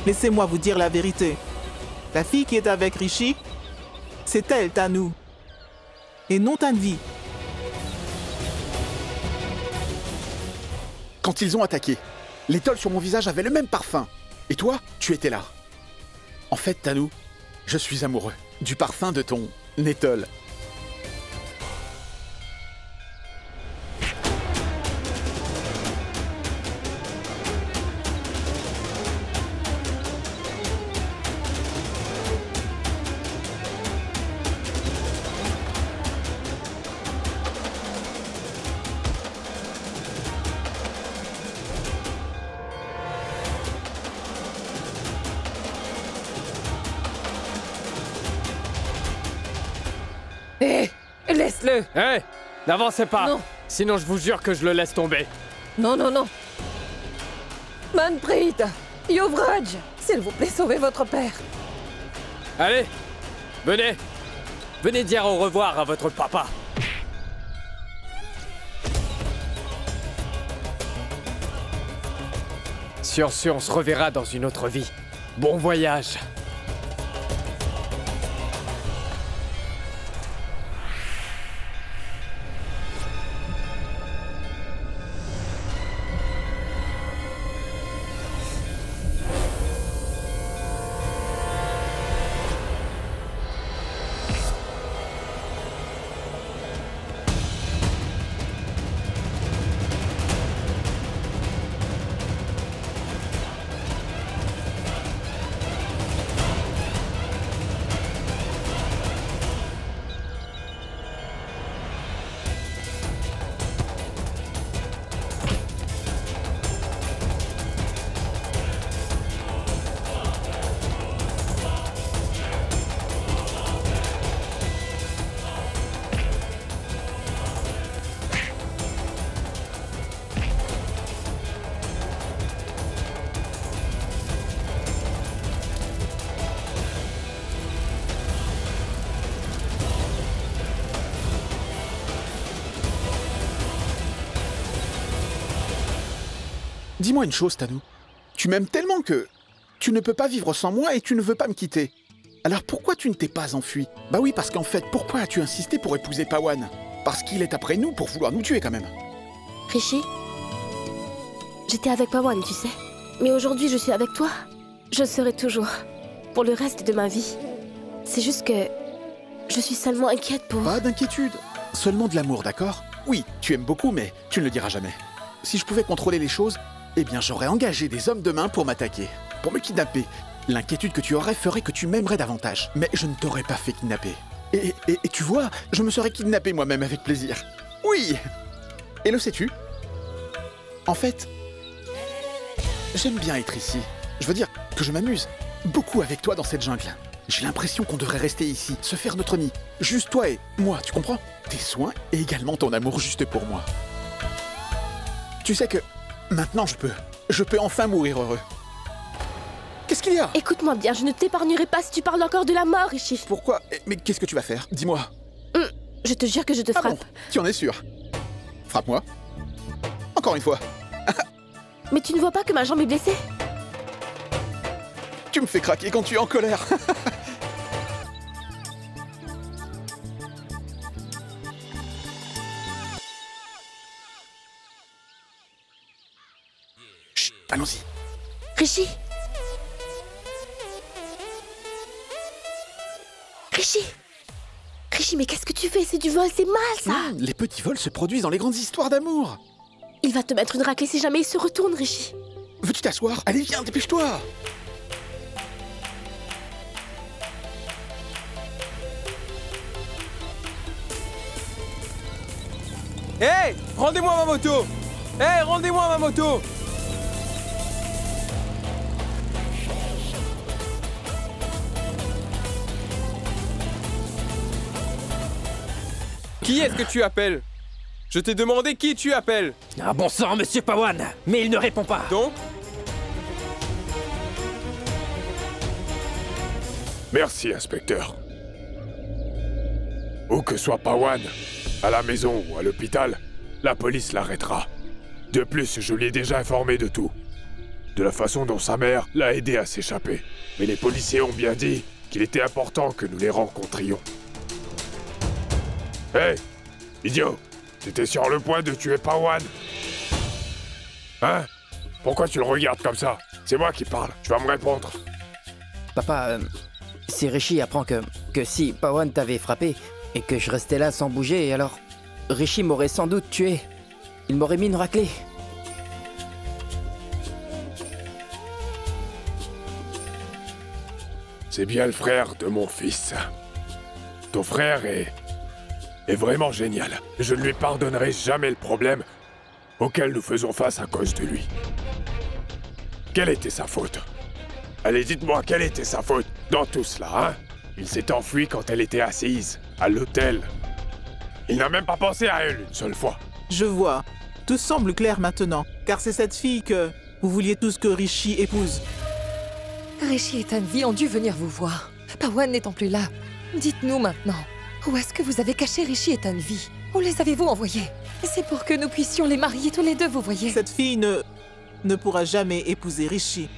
Laissez-moi vous dire la vérité. La fille qui est avec Rishi, c'est elle, Tanu. Et non Tanvi. Quand ils ont attaqué, l'étole sur mon visage avait le même parfum. Et toi, tu étais là. En fait, Tanu, je suis amoureux du parfum de ton étole. Hé, laisse-le. Hé, n'avancez pas. Non. Sinon, je vous jure que je le laisse tomber. Non, non, non. Manpreet, Yuvraj, s'il vous plaît, sauvez votre père. Allez, venez. Venez dire au revoir à votre papa. Sur ce, on se reverra dans une autre vie. Bon voyage. Dis-moi une chose, Tanu. Tu m'aimes tellement que tu ne peux pas vivre sans moi et tu ne veux pas me quitter. Alors pourquoi tu ne t'es pas enfui? Bah oui, parce qu'en fait, pourquoi as-tu insisté pour épouser Pawan? Parce qu'il est après nous pour vouloir nous tuer quand même. Rishi, j'étais avec Pawan, tu sais. Mais aujourd'hui, je suis avec toi. Je le serai toujours. Pour le reste de ma vie. C'est juste que je suis seulement inquiète pour... Pas d'inquiétude. Seulement de l'amour, d'accord? Oui, tu aimes beaucoup, mais tu ne le diras jamais. Si je pouvais contrôler les choses, eh bien j'aurais engagé des hommes de main pour m'attaquer, pour me kidnapper. L'inquiétude que tu aurais ferait que tu m'aimerais davantage. Mais je ne t'aurais pas fait kidnapper. Et tu vois, je me serais kidnappé moi-même avec plaisir. Oui! Et le sais-tu? En fait, j'aime bien être ici. Je veux dire que je m'amuse beaucoup avec toi dans cette jungle. J'ai l'impression qu'on devrait rester ici, se faire notre nid. Juste toi et moi, tu comprends? Tes soins et également ton amour juste pour moi. Tu sais que maintenant je peux enfin mourir heureux. Qu'est-ce qu'il y a? Écoute-moi bien, je ne t'épargnerai pas si tu parles encore de la mort, Rishi. Pourquoi? Mais qu'est-ce que tu vas faire? Dis-moi. Je te jure que je te Ah frappe. bon? Tu en es sûr? Frappe-moi. Encore une fois. Mais tu ne vois pas que ma jambe est blessée? Tu me fais craquer quand tu es en colère. Chut, allons-y. Rishi! Rishi! Rishi, mais qu'est-ce que tu fais? C'est du vol, c'est mal, ça! Les petits vols se produisent dans les grandes histoires d'amour. Il va te mettre une raclée si jamais il se retourne, Rishi. Veux-tu t'asseoir? Allez, viens, dépêche-toi. Hé, rendez-moi ma moto. Hé, rendez-moi ma moto. Qui est-ce que tu appelles? Je t'ai demandé qui tu appelles. Ah bon sang, monsieur Pawan, mais il ne répond pas. Donc? Merci, inspecteur. Où que soit Pawan, à la maison ou à l'hôpital, la police l'arrêtera. De plus, je l'ai déjà informé de tout. de la façon dont sa mère l'a aidé à s'échapper. Mais les policiers ont bien dit qu'il était important que nous les rencontrions. Hé, idiot, t'étais sur le point de tuer Pawan. Hein? Pourquoi tu le regardes comme ça? C'est moi qui parle, tu vas me répondre. Papa, si Rishi apprend que si Pawan t'avait frappé et que je restais là sans bouger, alors Rishi m'aurait sans doute tué. Il m'aurait mis une raclée. C'est bien le frère de mon fils. Ton frère est vraiment génial. Je ne lui pardonnerai jamais le problème auquel nous faisons face à cause de lui. Quelle était sa faute? Allez, dites-moi, quelle était sa faute dans tout cela, hein? Il s'est enfui quand elle était assise, à l'hôtel. Il n'a même pas pensé à elle une seule fois. Je vois. Tout semble clair maintenant, car c'est cette fille que vous vouliez tous que Rishi épouse. Rishi et Tanvi ont dû venir vous voir. Pawan n'étant plus là, dites-nous maintenant, où est-ce que vous avez caché Rishi et Tanvi? Où les avez-vous envoyés? C'est pour que nous puissions les marier tous les deux, vous voyez. Cette fille ne pourra jamais épouser Rishi.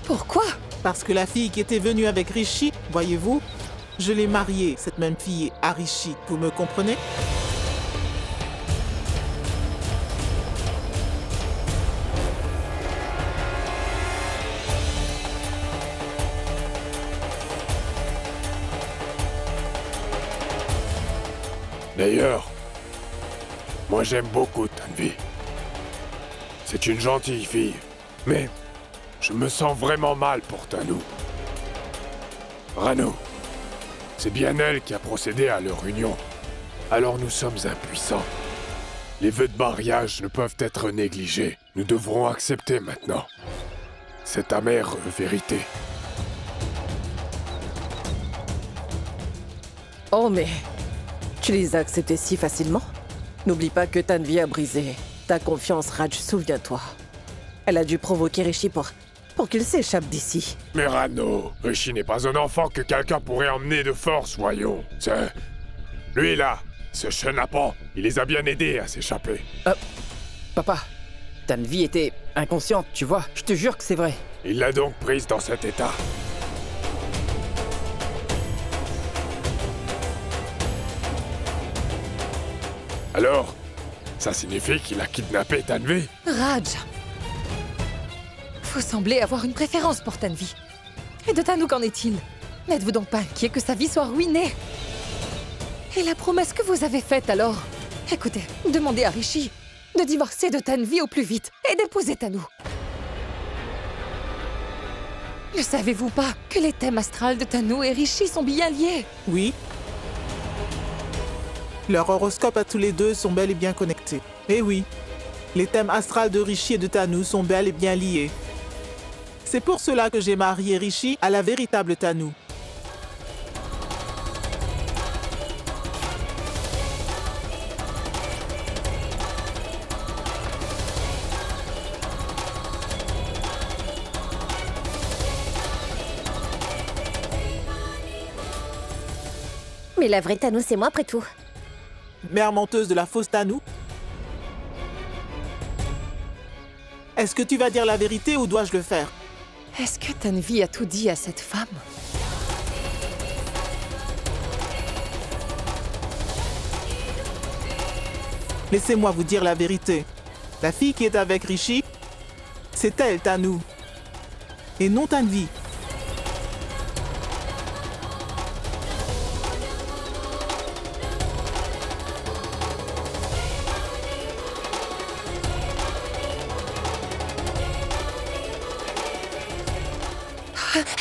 Pourquoi? Parce que la fille qui était venue avec Rishi, voyez-vous, je l'ai mariée, cette même fille, à Rishi. Vous me comprenez? D'ailleurs, moi j'aime beaucoup Tanvi. C'est une gentille fille, mais je me sens vraiment mal pour Tanu. Rano, c'est bien elle qui a procédé à leur union. Alors nous sommes impuissants. Les vœux de mariage ne peuvent être négligés. Nous devrons accepter maintenant cette amère vérité. Oh mais... tu les as acceptés si facilement? N'oublie pas que Tanvi a brisé ta confiance, Raj, souviens-toi. Elle a dû provoquer Rishi pour qu'il s'échappe d'ici. Mais Rano, Rishi n'est pas un enfant que quelqu'un pourrait emmener de force, voyons. C'est... lui là, ce chenapan, il les a bien aidés à s'échapper. Papa, Tanvi était inconsciente, tu vois. Je te jure que c'est vrai. Il l'a donc prise dans cet état. Alors, ça signifie qu'il a kidnappé Tanvi? Raj, vous semblez avoir une préférence pour Tanvi. Et de Tanu, qu'en est-il? N'êtes-vous donc pas inquiet que sa vie soit ruinée? Et la promesse que vous avez faite alors? Écoutez, demandez à Rishi de divorcer de Tanvi au plus vite et d'épouser Tanu. Ne savez-vous pas que les thèmes astrales de Tanu et Rishi sont bien liés? Oui. Leurs horoscopes à tous les deux sont bel et bien connectés. Eh oui, les thèmes astrales de Rishi et de Tanu sont bel et bien liés. C'est pour cela que j'ai marié Rishi à la véritable Tanu. Mais la vraie Tanu, c'est moi après tout. Mère menteuse de la fausse Tanu. Est-ce que tu vas dire la vérité ou dois-je le faire? Est-ce que Tanvi a tout dit à cette femme? Laissez-moi vous dire la vérité. La fille qui est avec Rishi, c'est elle, Tanu. Et non Tanvi.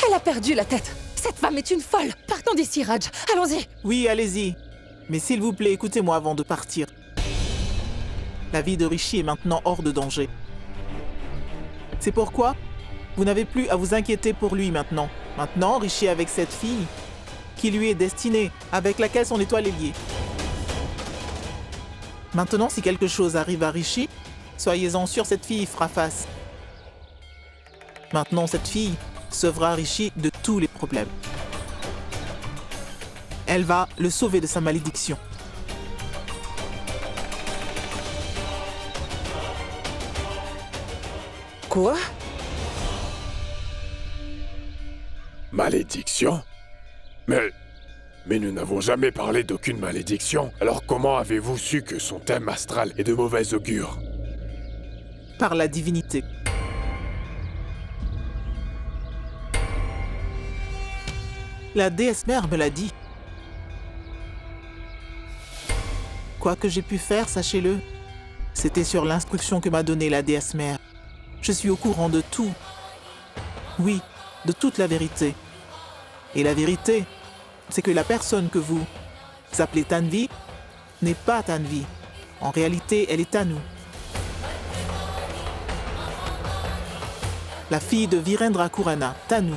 Elle a perdu la tête. Cette femme est une folle. Partons d'ici, Raj. Allons-y. Oui, allez-y. Mais s'il vous plaît, écoutez-moi avant de partir. La vie de Rishi est maintenant hors de danger. C'est pourquoi vous n'avez plus à vous inquiéter pour lui maintenant. Maintenant, Rishi est avec cette fille qui lui est destinée, avec laquelle son étoile est liée. Maintenant, si quelque chose arrive à Rishi, soyez-en sûr, cette fille fera face. Maintenant, cette fille sauvera Rishi de tous les problèmes. Elle va le sauver de sa malédiction. Quoi? Malédiction? Mais nous n'avons jamais parlé d'aucune malédiction. Alors comment avez-vous su que son thème astral est de mauvais augure? Par la divinité. La déesse mère me l'a dit. Quoi que j'ai pu faire, sachez-le, c'était sur l'instruction que m'a donnée la déesse mère. Je suis au courant de tout. Oui, de toute la vérité. Et la vérité, c'est que la personne que vous appelez Tanvi n'est pas Tanvi. En réalité, elle est Tanu. La fille de Virendra Khurana, Tanu.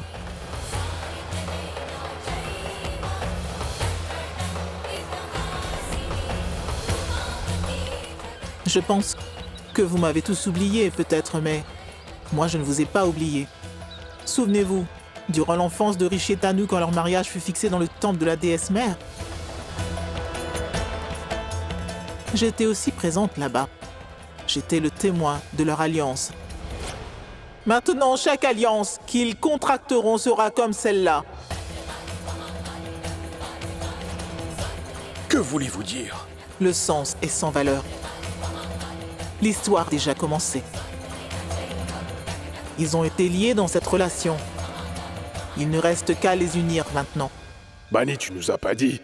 Je pense que vous m'avez tous oublié, peut-être, mais moi, je ne vous ai pas oublié. Souvenez-vous, durant l'enfance de Rishi et Tanu, quand leur mariage fut fixé dans le temple de la déesse mère, j'étais aussi présente là-bas. J'étais le témoin de leur alliance. Maintenant, chaque alliance qu'ils contracteront sera comme celle-là. Que voulez-vous dire? Le sens est sans valeur. L'histoire a déjà commencé. Ils ont été liés dans cette relation. Il ne reste qu'à les unir maintenant. Bani, tu nous as pas dit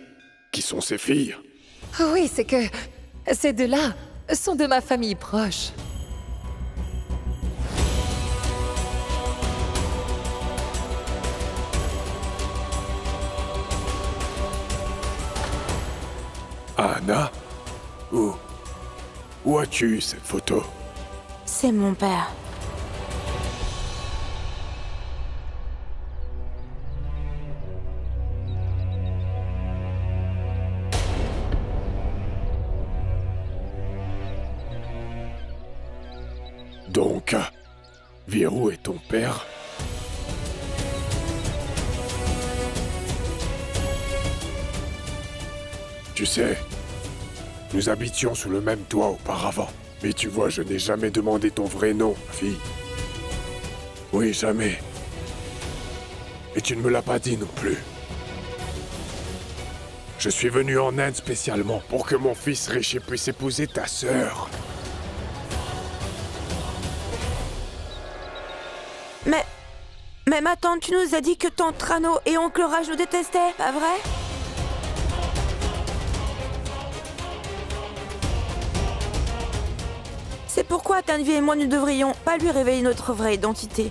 qui sont ces filles? Oui, c'est que ces deux-là sont de ma famille proche. Anna? Où as-tu eu cette photo? C'est mon père. Donc, Virou est ton père? Tu sais, nous habitions sous le même toit auparavant. Mais tu vois, je n'ai jamais demandé ton vrai nom, fille. Oui, jamais. Et tu ne me l'as pas dit non plus. Je suis venu en Inde spécialement pour que mon fils Rishi puisse épouser ta sœur. Mais ma tante, tu nous as dit que tante Rano et oncle Raj nous détestaient, pas vrai? C'est pourquoi Tanvi et moi ne devrions pas lui révéler notre vraie identité.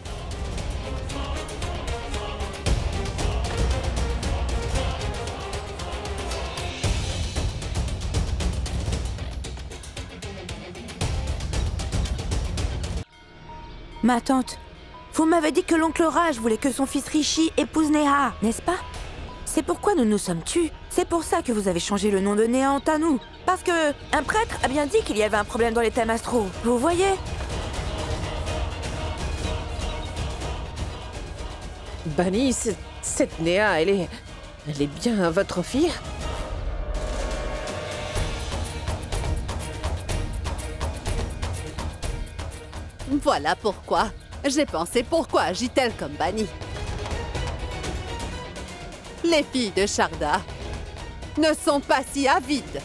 Ma tante, vous m'avez dit que l'oncle Raj voulait que son fils Rishi épouse Neha, n'est-ce pas? C'est pourquoi nous nous sommes tus. C'est pour ça que vous avez changé le nom de Neha en Tanu. Parce que un prêtre a bien dit qu'il y avait un problème dans les thèmes astraux. Vous voyez? Bani, cette Neha, elle est bien votre fille? Voilà pourquoi j'ai pensé pourquoi agit-elle comme Bani. Les filles de Sharda ne sont pas si avides.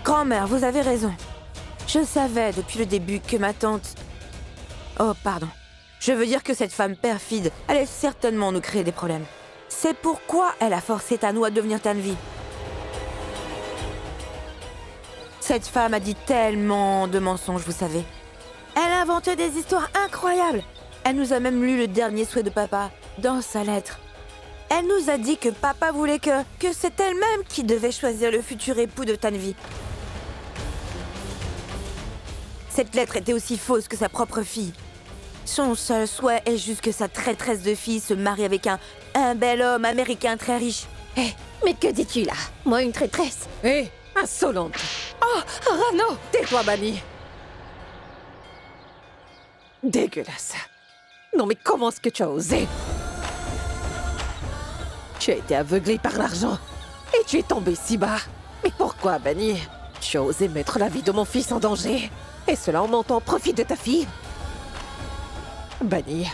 Grand-mère, vous avez raison. Je savais depuis le début que ma tante... Oh, pardon. Je veux dire que cette femme perfide allait certainement nous créer des problèmes. C'est pourquoi elle a forcé Tanu à devenir Tanvi. Cette femme a dit tellement de mensonges, vous savez. Elle a inventé des histoires incroyables. Elle nous a même lu le dernier souhait de papa, dans sa lettre. Elle nous a dit que papa voulait que c'est elle-même qui devait choisir le futur époux de Tanvi. Cette lettre était aussi fausse que sa propre fille. Son seul souhait est juste que sa traîtresse de fille se marie avec un bel homme américain très riche. Hé, mais que dis-tu là? Moi, une traîtresse? Hé, insolente! Oh, Rano! Tais-toi, Bani! Dégueulasse! Non mais comment est-ce que tu as osé? Tu as été aveuglé par l'argent et tu es tombé si bas. Mais pourquoi, Bani? Tu as osé mettre la vie de mon fils en danger. Et cela en montant profit de ta fille. Bunny,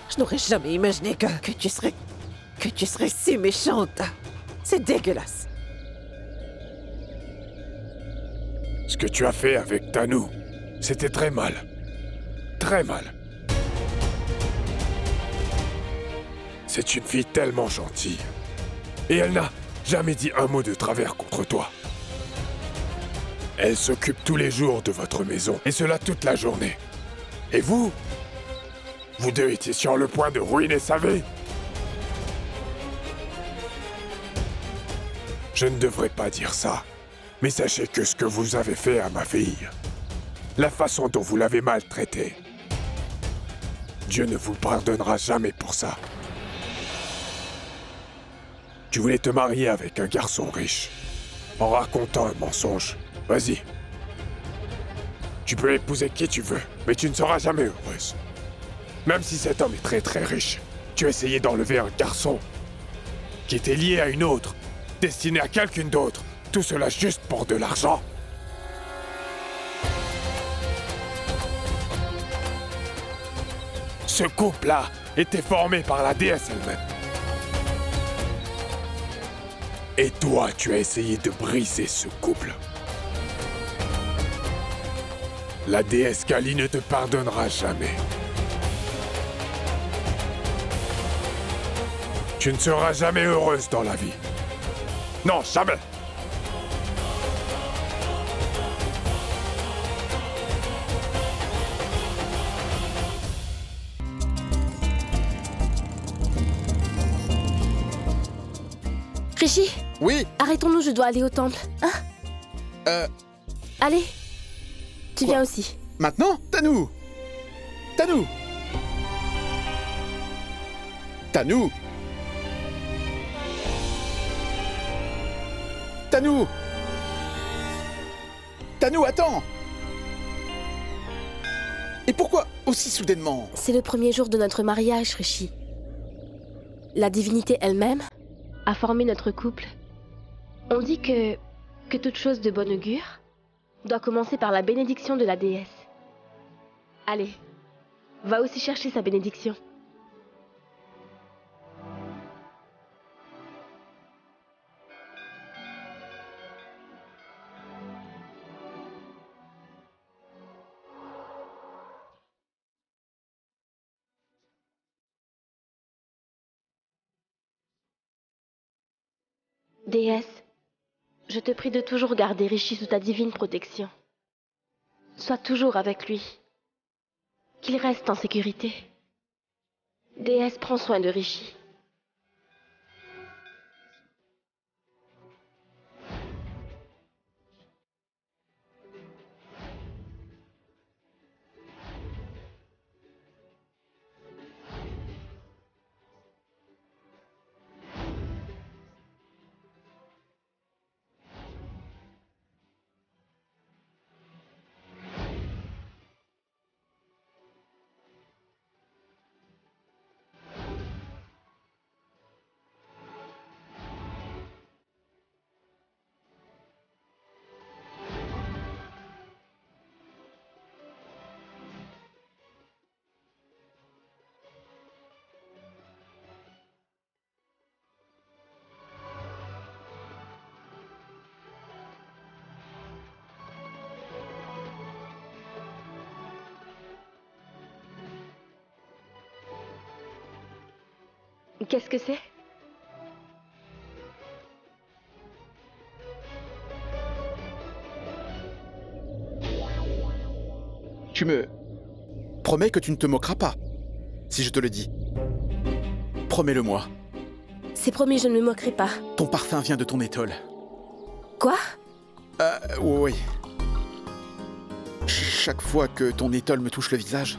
je n'aurais jamais imaginé que tu serais si méchante. C'est dégueulasse. Ce que tu as fait avec Tanu, c'était très mal. Très mal. C'est une fille tellement gentille. Et elle n'a jamais dit un mot de travers contre toi. Elle s'occupe tous les jours de votre maison, et cela toute la journée. Et vous deux étiez sur le point de ruiner sa vie. Je ne devrais pas dire ça, mais sachez que ce que vous avez fait à ma fille, la façon dont vous l'avez maltraitée, Dieu ne vous pardonnera jamais pour ça. Tu voulais te marier avec un garçon riche, en racontant un mensonge. Vas-y. Tu peux épouser qui tu veux, mais tu ne seras jamais heureuse. Même si cet homme est très très riche, tu as essayé d'enlever un garçon qui était lié à une autre, destiné à quelqu'un d'autre. Tout cela juste pour de l'argent. Ce couple-là était formé par la déesse elle-même. Et toi, tu as essayé de briser ce couple. La déesse Kali ne te pardonnera jamais. Tu ne seras jamais heureuse dans la vie. Non, jamais! Rishi? Oui? Arrêtons-nous, je dois aller au temple. Hein? Allez. Tu viens aussi. Maintenant? Tanu! Tanu! Tanu! Tanu! Tanu, attends! Et pourquoi aussi soudainement? C'est le premier jour de notre mariage, Rishi. La divinité elle-même a formé notre couple. On dit que toute chose de bon augure doit commencer par la bénédiction de la déesse. Allez, va aussi chercher sa bénédiction. Déesse, je te prie de toujours garder Rishi sous ta divine protection. Sois toujours avec lui. Qu'il reste en sécurité. Déesse, prends soin de Rishi. Qu'est-ce que c'est? Tu me promets que tu ne te moqueras pas, si je te le dis. Promets-le-moi. C'est promis, je ne me moquerai pas. Ton parfum vient de ton étole. Quoi? Oui. Chaque fois que ton étole me touche le visage...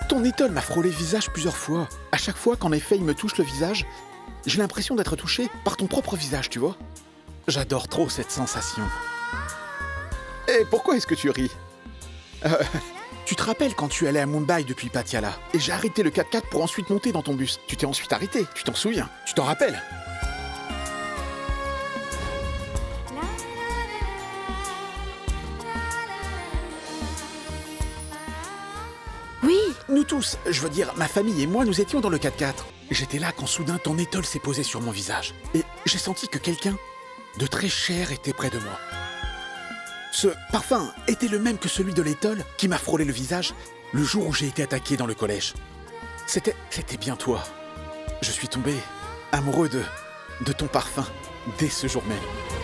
Ton étole m'a frôlé le visage plusieurs fois. À chaque fois qu'en effet il me touche le visage, j'ai l'impression d'être touché par ton propre visage, tu vois. J'adore trop cette sensation. Et pourquoi est-ce que tu ris? Tu te rappelles quand tu allais à Mumbai depuis Patiala et j'ai arrêté le 4x4 pour ensuite monter dans ton bus. Tu t'es ensuite arrêté, tu t'en souviens, tu t'en rappelles? Oui. Nous tous, je veux dire, ma famille et moi, nous étions dans le 4x4. J'étais là quand soudain ton étole s'est posée sur mon visage. Et j'ai senti que quelqu'un de très cher était près de moi. Ce parfum était le même que celui de l'étole qui m'a frôlé le visage le jour où j'ai été attaqué dans le collège. C'était bien toi. Je suis tombé amoureux de ton parfum dès ce jour même.